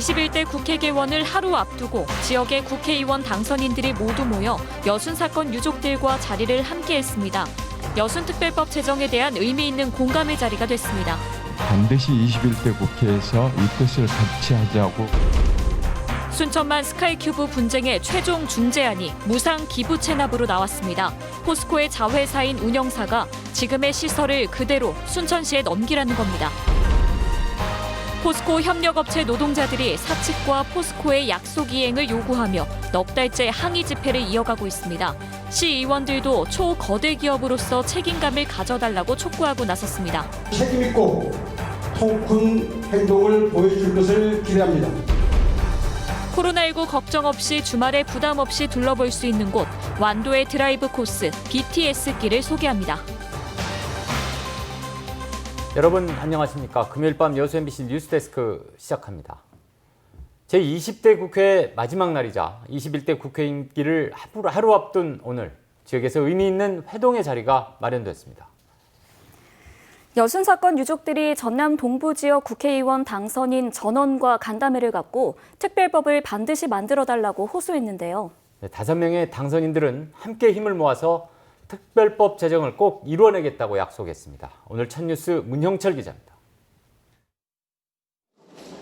21대 국회 개원을 하루 앞두고 지역의 국회의원 당선인들이 모두 모여 여순 사건 유족들과 자리를 함께했습니다. 여순 특별법 제정에 대한 의미 있는 공감의 자리가 됐습니다. 반드시 21대 국회에서 이 뜻을 같이 하자고. 순천만 스카이큐브 분쟁의 최종 중재안이 무상 기부 체납으로 나왔습니다. 포스코의 자회사인 운영사가 지금의 시설을 그대로 순천시에 넘기라는 겁니다. 포스코 협력업체 노동자들이 사측과 포스코의 약속 이행을 요구하며 넉 달째 항의 집회를 이어가고 있습니다. 시의원들도 초거대 기업으로서 책임감을 가져달라고 촉구하고 나섰습니다. 책임 있고 통큰 행동을 보여줄 것을 기대합니다. 코로나19 걱정 없이 주말에 부담 없이 둘러볼 수 있는 곳, 완도의 드라이브 코스 BTS길을 소개합니다. 여러분 안녕하십니까. 금요일 밤 여수 MBC 뉴스데스크 시작합니다. 제20대 국회 마지막 날이자 21대 국회 임기를 하루 앞둔 오늘 지역에서 의미 있는 회동의 자리가 마련됐습니다. 여순 사건 유족들이 전남 동부 지역 국회의원 당선인 전원과 간담회를 갖고 특별법을 반드시 만들어달라고 호소했는데요. 5명의 당선인들은 함께 힘을 모아서 특별법 제정을 꼭 이루어내겠다고 약속했습니다. 오늘 첫 뉴스 문형철 기자입니다.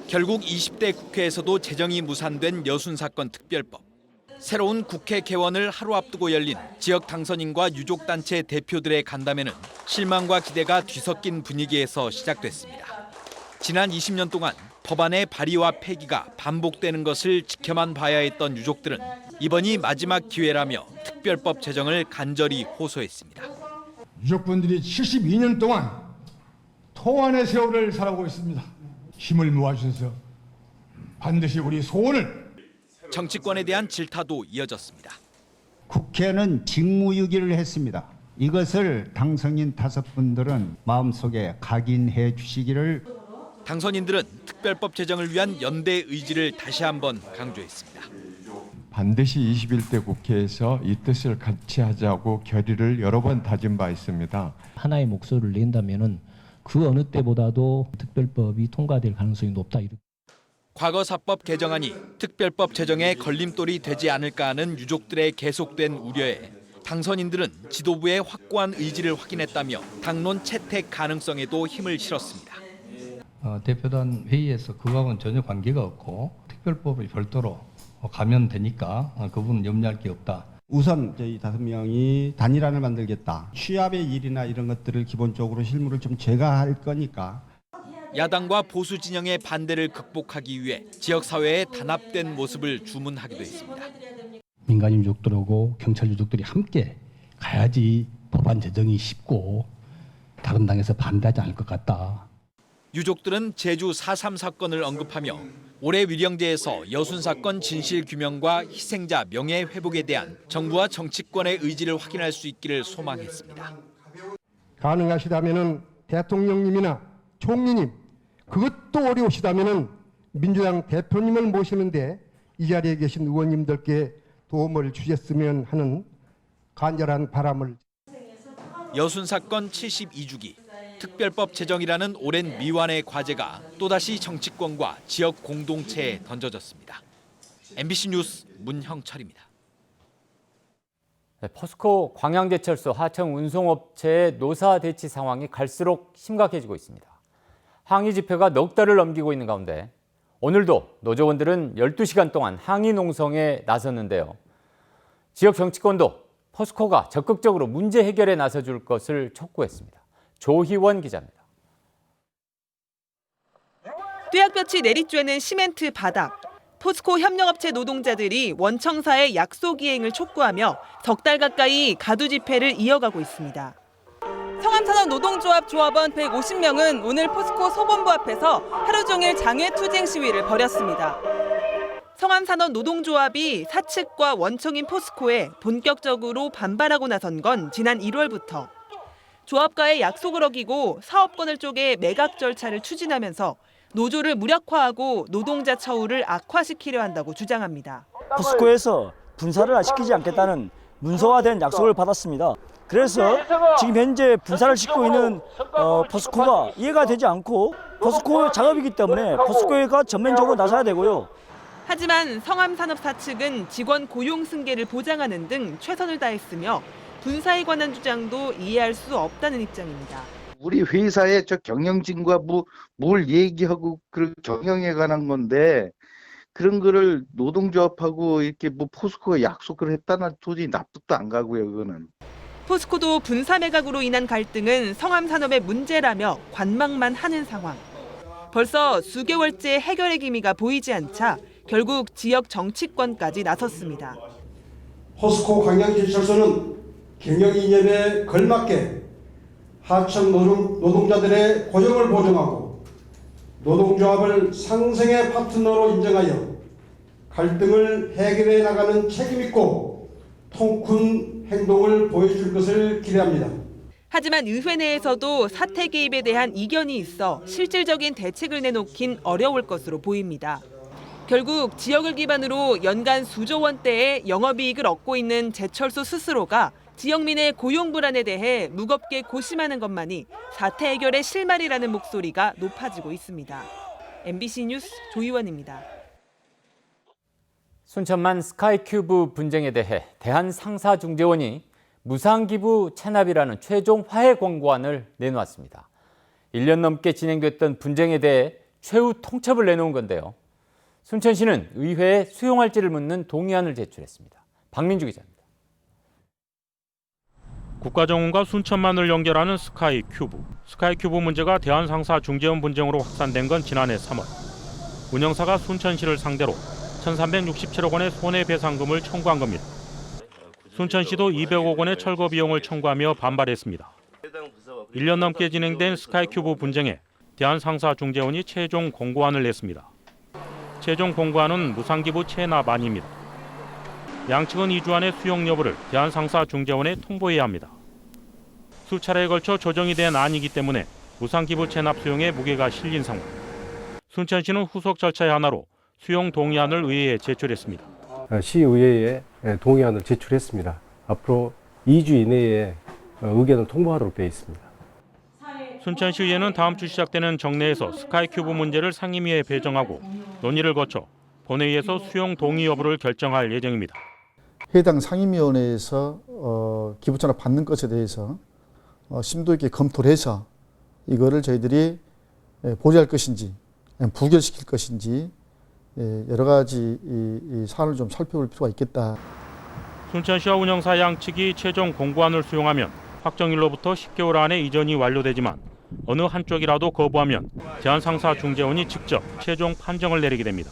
결국 20대 국회에서도 제정이 무산된 여순 사건 특별법. 새로운 국회 개원을 하루 앞두고 열린 지역 당선인과 유족단체 대표들의 간담회는 실망과 기대가 뒤섞인 분위기에서 시작됐습니다. 지난 20년 동안 법안의 발의와 폐기가 반복되는 것을 지켜만 봐야 했던 유족들은 이번이 마지막 기회라며 특별법 제정을 간절히 호소했습니다. 유족분들이 72년 동안 통안의 세월을 살아오고 있습니다. 힘을 모아주셔서 반드시 우리 소원을. 정치권에 대한 질타도 이어졌습니다. 국회는 직무유기를 했습니다. 이것을 당선인 5분들은 마음속에 각인해 주시기를. 당선인들은 특별법 제정을 위한 연대 의지를 다시 한번 강조했습니다. 반드시 21대 국회에서 이 뜻을 같이 하자고 결의를 여러 번 다진 바 있습니다. 하나의 목소리를 낸다면은 그 어느 때보다도 특별법이 통과될 가능성이 높다. 과거사법 개정안이 특별법 제정에 걸림돌이 되지 않을까 하는 유족들의 계속된 우려에 당선인들은 지도부의 확고한 의지를 확인했다며 당론 채택 가능성에도 힘을 실었습니다. 대표단 회의에서 그거하고는 전혀 관계가 없고 특별법을 별도로 가면 되니까 그 부분은 염려할 게 없다. 우선 저희 5명이 단일안을 만들겠다. 취합의 일이나 이런 것들을 기본적으로 실무를 좀 제가 할 거니까. 야당과 보수 진영의 반대를 극복하기 위해 지역사회에 단합된 모습을 주문하기도 했습니다. 민간 유족들하고 경찰 유족들이 함께 가야지 법안 제정이 쉽고 다른 당에서 반대하지 않을 것 같다. 유족들은 제주 4.3 사건을 언급하며 올해 위령제에서 여순 사건 진실 규명과 희생자 명예 회복에 대한 정부와 정치권의 의지를 확인할 수 있기를 소망했습니다. 가능하시다면은 대통령님이나 총리님, 그것도 어려우시다면은 민주당 대표님을 모시는데 이 자리에 계신 의원님들께 도움을 주셨으면 하는 간절한 바람을. 여순 사건 72주기 특별법 제정이라는 오랜 미완의 과제가 또다시 정치권과 지역 공동체에 던져졌습니다. MBC 뉴스 문형철입니다. 포스코 광양제철소 하청 운송업체의 노사 대치 상황이 갈수록 심각해지고 있습니다. 항의 집회가 넉 달을 넘기고 있는 가운데 오늘도 노조원들은 12시간 동안 항의 농성에 나섰는데요. 지역 정치권도 포스코가 적극적으로 문제 해결에 나서줄 것을 촉구했습니다. 조희원 기자입니다. 뙤약볕이 내리쬐는 시멘트 바닥. 포스코 협력업체 노동자들이 원청사의 약속 이행을 촉구하며 석 달 가까이 가두 집회를 이어가고 있습니다. 성암산업 노동조합 조합원 150명은 오늘 포스코 소본부 앞에서 하루 종일 장외 투쟁 시위를 벌였습니다. 성암산업 노동조합이 사측과 원청인 포스코에 본격적으로 반발하고 나선 건 지난 1월부터. 조합과의 약속을 어기고 사업권을 쪼개 매각 절차를 추진하면서 노조를 무력화하고 노동자 처우를 악화시키려 한다고 주장합니다. 포스코에서 분사를 시키지 않겠다는 문서화된 약속을 받았습니다. 그래서 지금 현재 분사를 짓고 있는 포스코가 이해가 되지 않고 포스코 작업이기 때문에 포스코가 전면적으로 나서야 되고요. 하지만 성암산업사 측은 직원 고용 승계를 보장하는 등 최선을 다했으며 분사에 관한 주장도 이해할 수 없다는 입장입니다. 우리 회사의 저 경영진과 뭘 얘기하고 그 경영에 관한 건데 그런 거를 노동조합하고 이렇게 포스코가 약속을 했다는 도저히 납득도 안 가고요, 그거는. 포스코도 분사 매각으로 인한 갈등은 성암산업의 문제라며 관망만 하는 상황. 벌써 수개월째 해결의 기미가 보이지 않자 결국 지역 정치권까지 나섰습니다. 포스코 광양제철소는 경영 이념에 걸맞게 하청 노동자들의 고용을 보장하고 노동조합을 상생의 파트너로 인정하여 갈등을 해결해 나가는 책임 있고 통큰 행동을 보여줄 것을 기대합니다. 하지만 의회 내에서도 사태 개입에 대한 이견이 있어 실질적인 대책을 내놓긴 어려울 것으로 보입니다. 결국 지역을 기반으로 연간 수조 원대의 영업이익을 얻고 있는 제철소 스스로가 지역민의 고용 불안에 대해 무겁게 고심하는 것만이 사태 해결의 실마리라는 목소리가 높아지고 있습니다. MBC 뉴스 조희원입니다. 순천만 스카이큐브 분쟁에 대해 대한상사중재원이 무상기부 체납이라는 최종 화해 권고안을 내놓았습니다. 1년 넘게 진행됐던 분쟁에 대해 최후 통첩을 내놓은 건데요. 순천시는 의회에 수용할지를 묻는 동의안을 제출했습니다. 박민주 기자입니다. 국가정원과 순천만을 연결하는 스카이큐브. 스카이큐브 문제가 대한상사중재원 분쟁으로 확산된 건 지난해 3월. 운영사가 순천시를 상대로 1,367억 원의 손해배상금을 청구한 겁니다. 순천시도 200억 원의 철거 비용을 청구하며 반발했습니다. 1년 넘게 진행된 스카이큐브 분쟁에 대한상사중재원이 최종 공고안을 냈습니다. 최종 공고안은 무상기부 체납안입니다. 양측은 2주 안에 수용 여부를 대한상사중재원에 통보해야 합니다. 수차례에 걸쳐 조정이 된 안이기 때문에 무상기부 체납 수용에 무게가 실린 상황. 순천시는 후속 절차의 하나로 수용 동의안을 의회에 제출했습니다. 시의회에 동의안을 제출했습니다. 앞으로 2주 이내에 의견을 통보하도록 되어 있습니다. 순천시의회는 다음 주 시작되는 정례에서 스카이큐브 문제를 상임위에 배정하고 논의를 거쳐 본회의에서 수용 동의 여부를 결정할 예정입니다. 해당 상임위원회에서 기부천납 받는 것에 대해서 심도 있게 검토를 해서 이거를 저희들이 보류할 것인지 부결시킬 것인지 여러 가지 이 사안을 좀 살펴볼 필요가 있겠다. 순천시와 운영사 양측이 최종 공고안을 수용하면 확정일로부터 10개월 안에 이전이 완료되지만 어느 한쪽이라도 거부하면 대한상사중재원이 직접 최종 판정을 내리게 됩니다.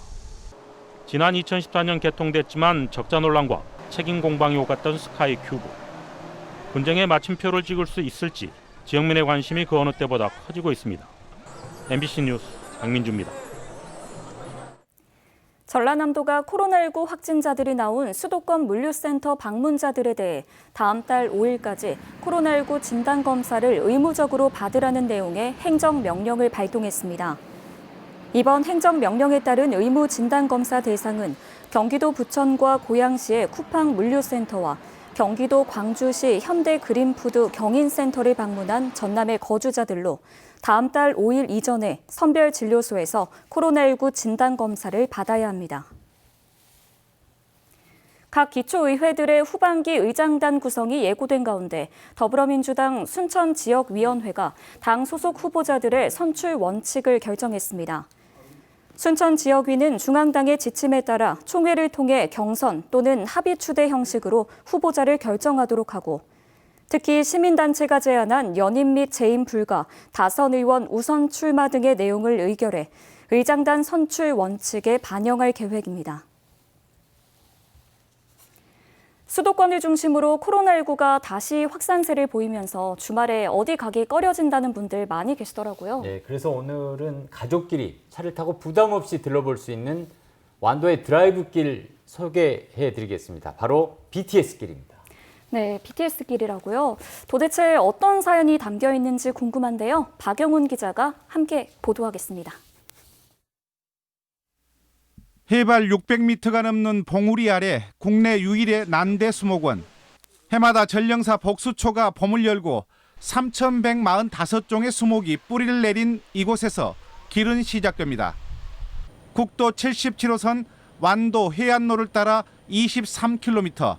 지난 2014년 개통됐지만 적자 논란과 책임 공방이 오갔던 스카이큐브. 분쟁에 마침표를 찍을 수 있을지 지역민의 관심이 그 어느 때보다 커지고 있습니다. MBC 뉴스 박민주입니다. 전라남도가 코로나19 확진자들이 나온 수도권 물류센터 방문자들에 대해 다음 달 5일까지 코로나19 진단검사를 의무적으로 받으라는 내용의 행정명령을 발동했습니다. 이번 행정명령에 따른 의무 진단검사 대상은 경기도 부천과 고양시의 쿠팡 물류센터와 경기도 광주시 현대그린푸드 경인센터를 방문한 전남의 거주자들로 다음 달 5일 이전에 선별진료소에서 코로나19 진단검사를 받아야 합니다. 각 기초의회들의 후반기 의장단 구성이 예고된 가운데 더불어민주당 순천지역위원회가 당 소속 후보자들의 선출 원칙을 결정했습니다. 순천지역위는 중앙당의 지침에 따라 총회를 통해 경선 또는 합의추대 형식으로 후보자를 결정하도록 하고 특히 시민단체가 제안한 연임 및 재임 불가, 다선 의원 우선 출마 등의 내용을 의결해 의장단 선출 원칙에 반영할 계획입니다. 수도권을 중심으로 코로나19가 다시 확산세를 보이면서 주말에 어디 가기 꺼려진다는 분들 많이 계시더라고요. 네, 그래서 오늘은 가족끼리 차를 타고 부담 없이 들러볼 수 있는 완도의 드라이브길 소개해드리겠습니다. 바로 BTS길입니다. 네, BTS길이라고요. 도대체 어떤 사연이 담겨 있는지 궁금한데요. 박영훈 기자가 함께 보도하겠습니다. 해발 600m가 넘는 봉우리 아래 국내 유일의 난대 수목원 해마다 전령사 복수초가 봄을 열고 3,145종의 수목이 뿌리를 내린 이곳에서 길은 시작됩니다. 국도 77호선 완도 해안로를 따라 23km,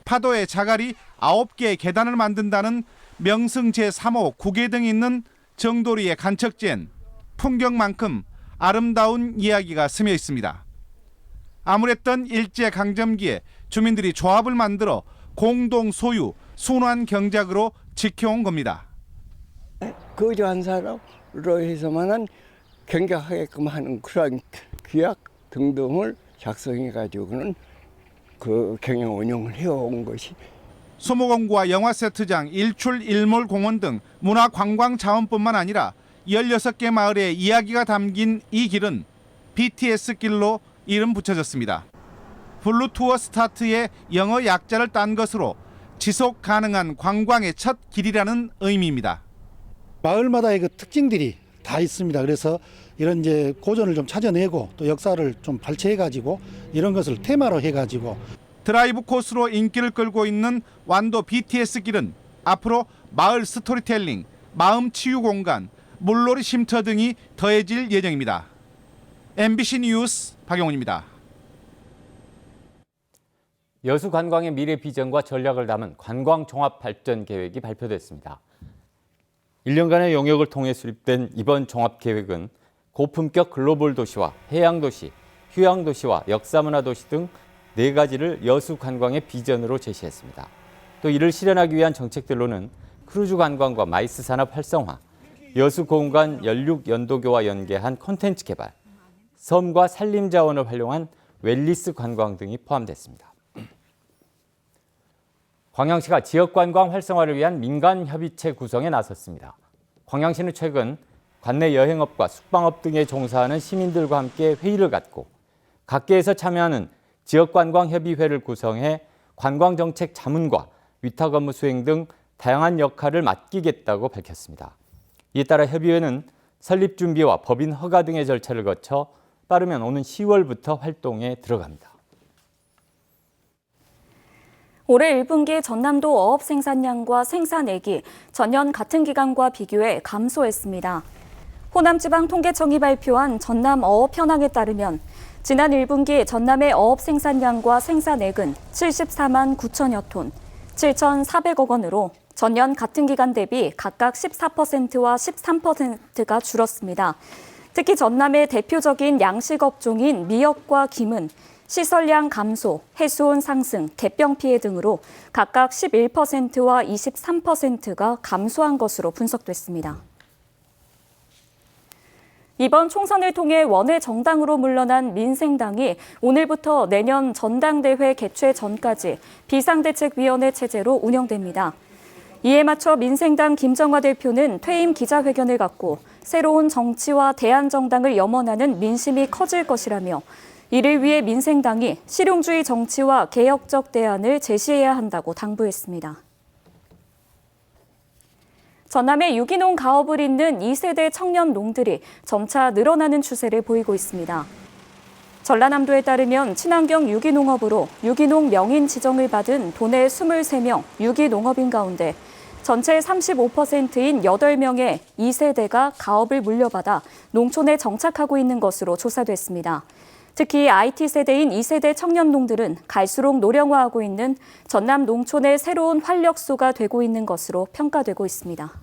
파도의 자갈이 9개의 계단을 만든다는 명승 제3호 구계등이 있는 정도리의 간척지엔 풍경만큼 아름다운 이야기가 스며 있습니다. 암울했던 일제강점기에 주민들이 조합을 만들어 공동 소유, 순환 경작으로 지켜온 겁니다. 거주한 사람으로 해서만은 경작하게끔 하는 그런 규약 등등을 작성해가지고는 그 경영 운영을 해온 것이. 수목원과 영화 세트장, 일출 일몰 공원 등 문화 관광 자원뿐만 아니라 16개 마을의 이야기가 담긴 이 길은 BTS 길로 이름 붙여졌습니다. 블루 투어 스타트의 영어 약자를 딴 것으로 지속 가능한 관광의 첫 길이라는 의미입니다. 마을마다의 그 특징들이 다 있습니다. 그래서 이런 이제 고전을 좀 찾아내고 또 역사를 좀 발췌해가지고 이런 것을 테마로 해가지고 드라이브 코스로 인기를 끌고 있는 완도 BTS 길은 앞으로 마을 스토리텔링, 마음 치유 공간, 물놀이 쉼터 등이 더해질 예정입니다. MBC 뉴스 박용훈입니다. 여수 관광의 미래 비전과 전략을 담은 관광 종합 발전 계획이 발표됐습니다. 1년간의 용역을 통해 수립된 이번 종합 계획은 고품격 글로벌 도시와 해양 도시, 휴양 도시와 역사문화 도시 등 4가지를 여수 관광의 비전으로 제시했습니다. 또 이를 실현하기 위한 정책들로는 크루즈 관광과 마이스 산업 활성화, 여수 고운간 연륙 연도교와 연계한 콘텐츠 개발, 섬과 산림 자원을 활용한 웰리스 관광 등이 포함됐습니다. 광양시가 지역관광 활성화를 위한 민간협의체 구성에 나섰습니다. 광양시는 최근 관내 여행업과 숙박업 등에 종사하는 시민들과 함께 회의를 갖고 각계에서 참여하는 지역관광협의회를 구성해 관광정책 자문과 위탁 업무 수행 등 다양한 역할을 맡기겠다고 밝혔습니다. 이에 따라 협의회는 설립 준비와 법인 허가 등의 절차를 거쳐 빠르면 오는 10월부터 활동에 들어갑니다. 올해 1분기 전남도 어업 생산량과 생산액이 전년 같은 기간과 비교해 감소했습니다. 호남지방통계청이 발표한 전남 어업 현황에 따르면 지난 1분기 전남의 어업 생산량과 생산액은 74만 9천여 톤, 7,400억 원으로 전년 같은 기간 대비 각각 14%와 13%가 줄었습니다. 특히 전남의 대표적인 양식업종인 미역과 김은 시설량 감소, 해수온 상승, 갯병 피해 등으로 각각 11%와 23%가 감소한 것으로 분석됐습니다. 이번 총선을 통해 원외 정당으로 물러난 민생당이 오늘부터 내년 전당대회 개최 전까지 비상대책위원회 체제로 운영됩니다. 이에 맞춰 민생당 김정화 대표는 퇴임 기자회견을 갖고 새로운 정치와 대안정당을 염원하는 민심이 커질 것이라며 이를 위해 민생당이 실용주의 정치와 개혁적 대안을 제시해야 한다고 당부했습니다. 전남의 유기농 가업을 잇는 2세대 청년 농들이 점차 늘어나는 추세를 보이고 있습니다. 전라남도에 따르면 친환경 유기농업으로 유기농 명인 지정을 받은 도내 23명 유기농업인 가운데 전체 35%인 8명의 2세대가 가업을 물려받아 농촌에 정착하고 있는 것으로 조사됐습니다. 특히 IT세대인 2세대 청년농들은 갈수록 노령화하고 있는 전남 농촌의 새로운 활력소가 되고 있는 것으로 평가되고 있습니다.